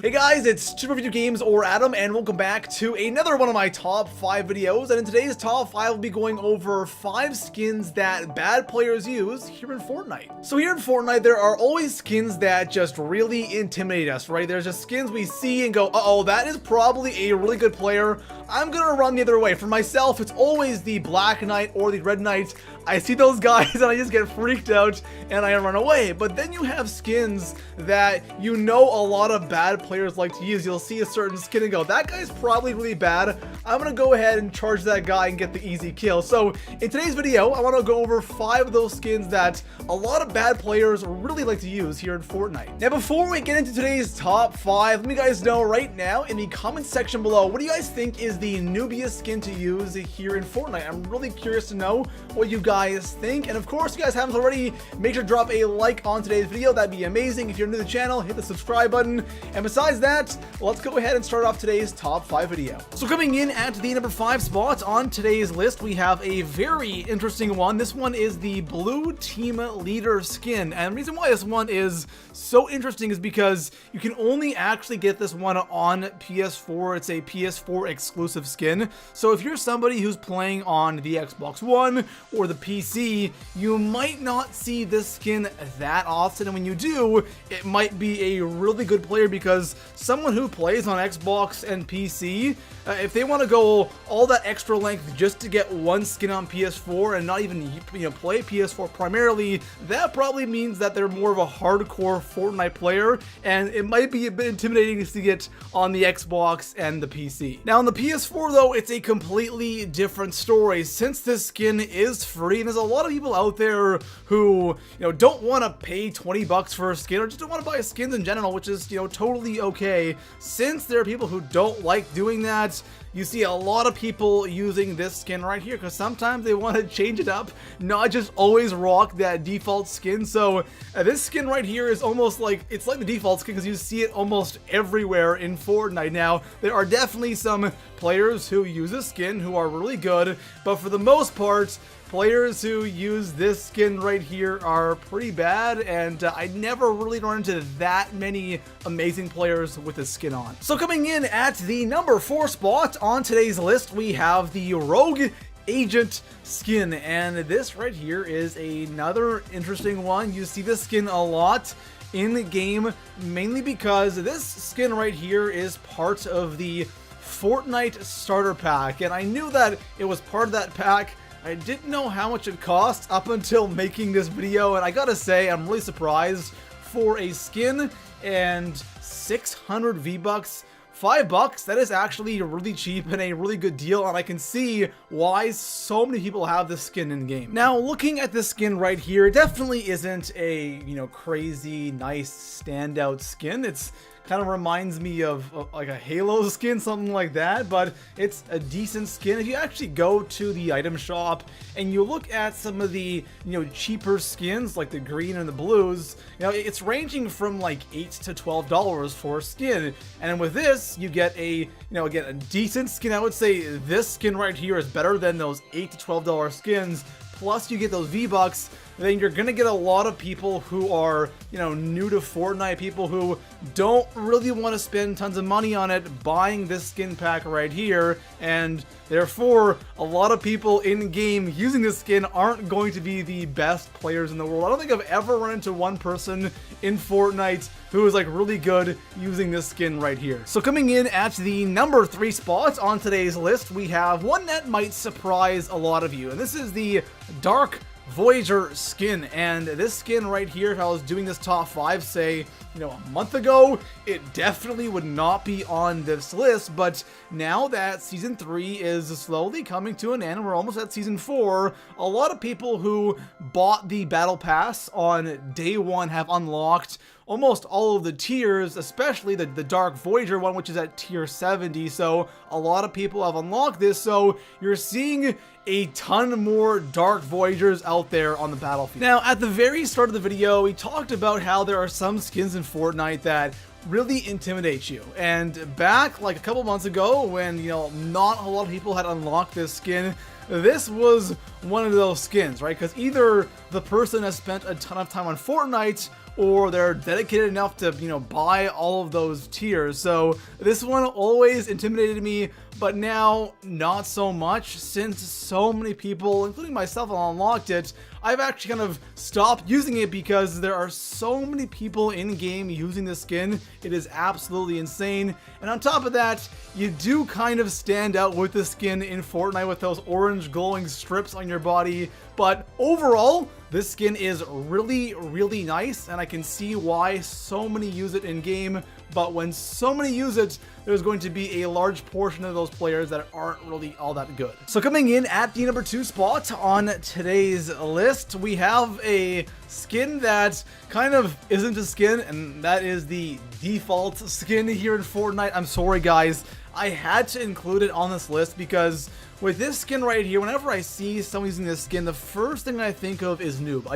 Hey guys, it's Super Video Games or Adam, and welcome back to another one of my top 5 videos. And in today's top 5, we'll be going over 5 skins that bad players use here in Fortnite. So here in Fortnite, there are always skins that just really intimidate us, right? There's just skins we see and go, uh-oh, that is probably a really good player. I'm gonna run the other way. For myself, it's always the Black Knight or the Red Knight. I see those guys and I just get freaked out and I run away. But then you have skins that you know a lot of bad players like to use. You'll see a certain skin and go, that guy's probably really bad. I'm gonna go ahead and charge that guy and get the easy kill. So in today's video, I want to go over 5 of those skins that a lot of bad players really like to use here in Fortnite. Now before we get into today's top 5, let me guys know right now in the comment section below, what do you guys think is the noobiest skin to use here in Fortnite? I'm really curious to know what you guys think. And of course, if you guys haven't already, make sure to drop a like on today's video. That'd be amazing. If you're new to the channel, hit the subscribe button. And besides that, let's go ahead and start off today's top 5 video. So coming in at the number 5 spot on today's list, we have a very interesting one. This one is the Blue Team Leader skin. And the reason why this one is so interesting is because you can only actually get this one on PS4. It's a PS4 exclusive skin. So if you're somebody who's playing on the Xbox One or the PC, you might not see this skin that often. And when you do, it might be a really good player, because someone who plays on Xbox and PC, if they want to go all that extra length just to get one skin on PS4 and not even play PS4 primarily, that probably means that they're more of a hardcore Fortnite player, and it might be a bit intimidating to get on the Xbox and the PC. Now on the PS4 though, it's a completely different story. Since this skin is free, and there's a lot of people out there who don't want to pay 20 bucks for a skin, or just don't want to buy skins in general, which is totally okay. Since there are people who don't like doing that, you see a lot of people using this skin right here, because sometimes they want to change it up, not just always rock that default skin. So this skin right here is almost like, it's like the default skin because you see it almost everywhere in Fortnite. Now, there are definitely some players who use this skin who are really good, but for the most part, players who use this skin right here are pretty bad, and I never really run into that many amazing players with this skin on. So coming in at the number 4 spot on today's list, we have the Rogue Agent skin, and this right here is another interesting one. You see this skin a lot in the game, mainly because this skin right here is part of the Fortnite starter pack, and I knew that it was part of that pack. I didn't know how much it cost up until making this video, and I gotta say, I'm really surprised for a skin and 600 V-Bucks. $5, that is actually really cheap and a really good deal, and I can see why so many people have this skin in game. Now, looking at this skin right here, it definitely isn't a, crazy, nice, standout skin. It's kind of reminds me of like a Halo skin, something like that, but it's a decent skin. If you actually go to the item shop and you look at some of the cheaper skins like the green and the blues, it's ranging from like $8 to $12 for a skin. And with this, you get a again, a decent skin. I would say this skin right here is better than those $8 to $12 skins. Plus you get those V-Bucks, then you're gonna get a lot of people who are, new to Fortnite, people who don't really want to spend tons of money on it, buying this skin pack right here, and therefore a lot of people in game using this skin aren't going to be the best players in the world. I don't think I've ever run into one person in Fortnite who is like really good using this skin right here. So coming in at the number 3 spot on today's list, we have one that might surprise a lot of you, and this is the Dark Voyager skin. And this skin right here, if I was doing this top 5, say, a month ago, it definitely would not be on this list. But now that season 3 is slowly coming to an end, we're almost at season 4, a lot of people who bought the battle pass on day 1 have unlocked almost all of the tiers, especially the Dark Voyager one, which is at tier 70. So a lot of people have unlocked this, so you're seeing a ton more Dark Voyagers out there on the battlefield. Now, at the very start of the video, we talked about how there are some skins in Fortnite that really intimidate you. And back like a couple months ago, when not a lot of people had unlocked this skin, this was one of those skins, right? Because either the person has spent a ton of time on Fortnite, or they're dedicated enough to, buy all of those tiers. So this one always intimidated me, but now not so much, since so many people, including myself, unlocked it. I've actually kind of stopped using it because there are so many people in game using this skin. It is absolutely insane. And on top of that, you do kind of stand out with the skin in Fortnite with those orange glowing strips on your body. But overall, this skin is really, really nice, and I can see why so many use it in game. But when so many use it, there's going to be a large portion of those players that aren't really all that good. So coming in at the number 2 spot on today's list, we have a skin that kind of isn't a skin, and that is the default skin here in Fortnite. I'm sorry, guys. I had to include it on this list because with this skin right here, whenever I see someone using this skin, the first thing I think of is noob.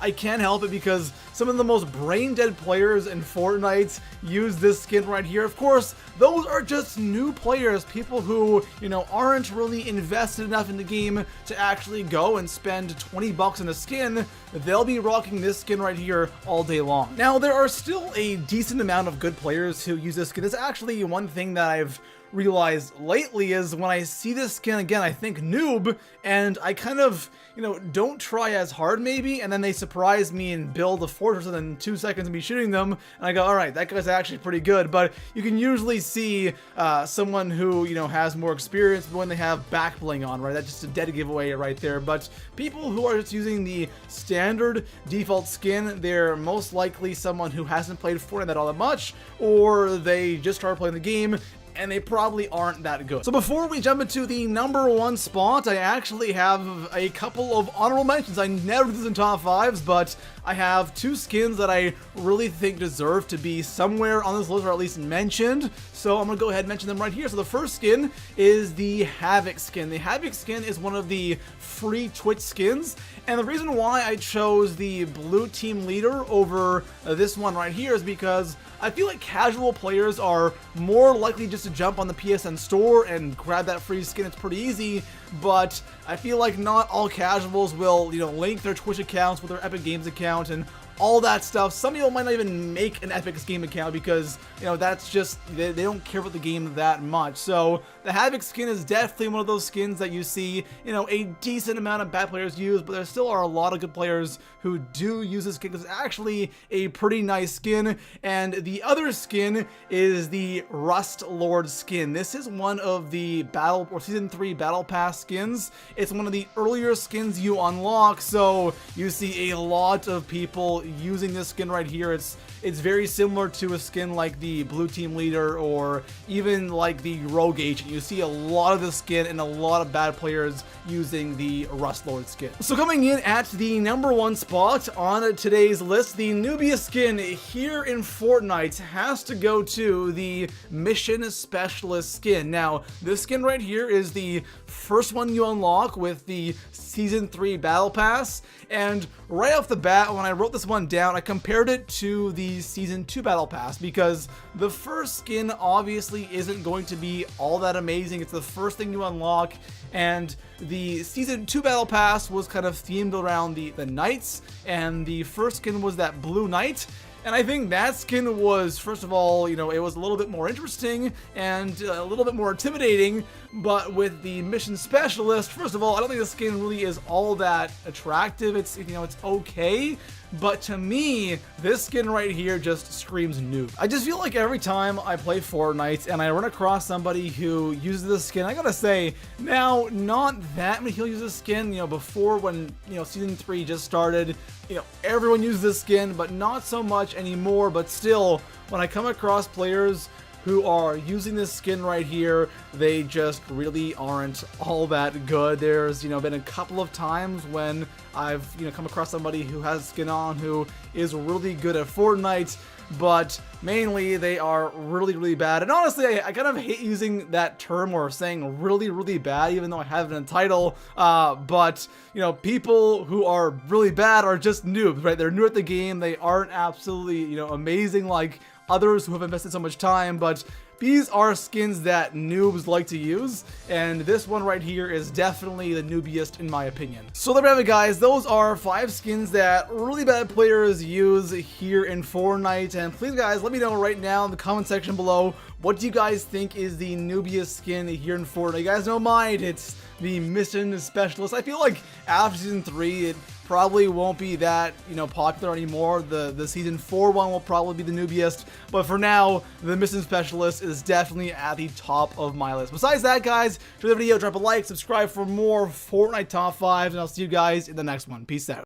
I can't help it because some of the most brain dead players in Fortnite use this skin right here. Of course, those are just new players, people who, aren't really invested enough in the game to actually go and spend 20 bucks on a skin. They'll be rocking this skin right here all day long. Now, there are still a decent amount of good players who use this skin. It's actually one thing that I've realized lately is when I see this skin again, I think noob, and I kind of, don't try as hard maybe, and then they surprise me and build a fortress within 2 seconds of me shooting them, and I go, alright, that guy's actually pretty good. But you can usually see someone who, has more experience when they have back bling on, right? That's just a dead giveaway right there. But people who are just using the standard default skin, they're most likely someone who hasn't played Fortnite that all that much, or they just started playing the game and they probably aren't that good. So before we jump into the number 1 spot, I actually have a couple of honorable mentions. I never do this in top 5s, but I have 2 skins that I really think deserve to be somewhere on this list, or at least mentioned. So I'm gonna go ahead and mention them right here. So the first skin is the Havoc skin. The Havoc skin is one of the free Twitch skins, and the reason why I chose the blue team leader over this one right here is because I feel like casual players are more likely just to jump on the PSN store and grab that free skin. It's pretty easy, but I feel like not all casuals will, link their Twitch accounts with their Epic Games account and all that stuff. Some people might not even make an Epic Game account because, that's just, they don't care about the game that much. So the Havoc skin is definitely one of those skins that you see, a decent amount of bad players use, but there still are a lot of good players who do use this skin because it's actually a pretty nice skin. And the other skin is the Rust Lord skin. This is one of the Season 3 Battle Pass skins. It's one of the earlier skins you unlock, so you see a lot of people using this skin right here. It's very similar to a skin like the blue team leader or even like the rogue agent. You see a lot of this skin and a lot of bad players using the Rust Lord skin. So coming in at the number 1 spot on today's list, the newbie skin here in Fortnite has to go to the Mission Specialist skin. Now, this skin right here is the first one you unlock with the Season 3 Battle Pass, and right off the bat, when I wrote this one down, I compared it to the Season 2 Battle Pass because the first skin obviously isn't going to be all that amazing. It's the first thing you unlock, and the Season 2 Battle Pass was kind of themed around the Knights, and the first skin was that Blue Knight. And I think that skin was, first of all, it was a little bit more interesting and a little bit more intimidating, but with the Mission Specialist, first of all, I don't think the skin really is all that attractive. It's, it's okay, but to me, this skin right here just screams noob. I just feel like every time I play Fortnite and I run across somebody who uses this skin, I gotta say, now, not that many people use this skin, before when, Season 3 just started, everyone used this skin, but not so much anymore. But still, when I come across players who are using this skin right here, they just really aren't all that good. There's, been a couple of times when I've, come across somebody who has skin on who is really good at Fortnite, but mainly they are really, really bad. And honestly, I kind of hate using that term or saying really, really bad, even though I have it in the title. But, people who are really bad are just noobs, right? They're new at the game. They aren't absolutely, amazing like others who have invested so much time, but these are skins that noobs like to use, and this one right here is definitely the noobiest in my opinion. So there we have it, guys. Those are 5 skins that really bad players use here in Fortnite, and please guys, let me know right now in the comment section below, what do you guys think is the noobiest skin here in Fortnite? You guys know mine, it's the Mission Specialist. I feel like after Season 3, it probably won't be that, popular anymore. The Season 4 one will probably be the noobiest, but for now, the Mission Specialist is definitely at the top of my list. Besides that, guys, share the video, drop a like, subscribe for more Fortnite Top 5s, and I'll see you guys in the next one. Peace out.